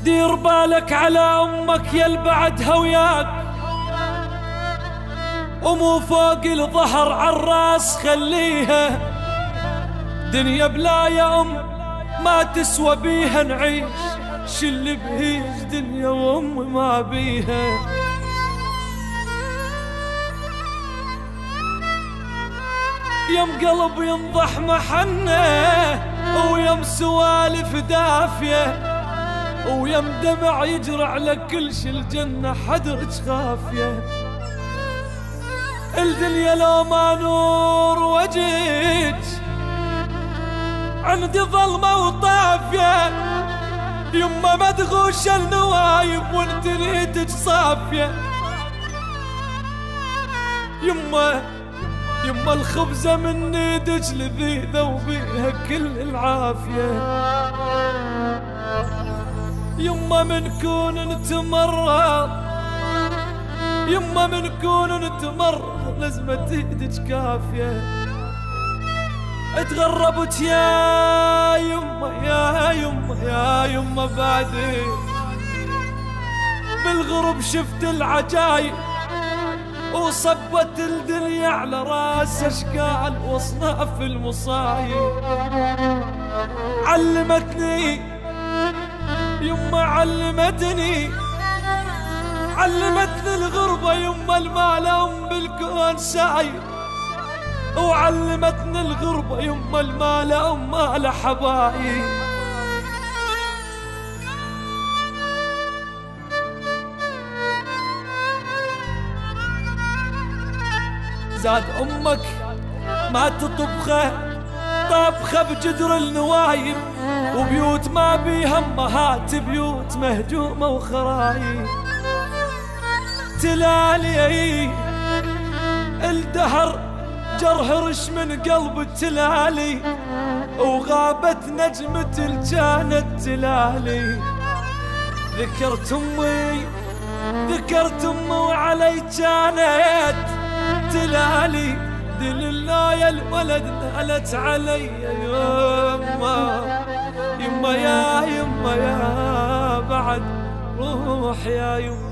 دير بالك على أمك يا البعدها وياك، ومو فوق الظهر عالراس خليها. دنيا بلا يا أم ما تسوى بيها نعيش، شل بهيج دنيا وأم ما بيها. يم قلب ينضح محنه، ويم سوالف دافيه، ويم دمع يجرى على كل شي الجنة حدرج خافية. الدنيا لو ما نور وجهك عندي ظلمة وطافية، يما مدغوش النوايب وانت ريتك صافية. يما الخبزة من ايدك لذيذة وبيها كل العافية. يما من كون نتمرض، يما من كون نتمرض لازمة ايدك كافية. اتغربت يا يما يا يما يا يما بعدي، بالغرب شفت العجايب وصبت الدنيا على راس اشكال واصناف المصايب. علمتني يما علمتني الغربة يما المال ام بالكون ساير، وعلمتني الغربة يما المال ام مال حبايب. زاد امك ما تطبخه طبخه بجدر النوايب، وبيوت ما بيها امهات بيوت مهجومه وخرايب. تلالي الدهر جرهرش من قلب التلالي، وغابت نجمة الجانت تلالي. ذكرت امي وعلي جانت تلالي. دل الله يا الولد نالت علي يما يا بعد روح يا يما.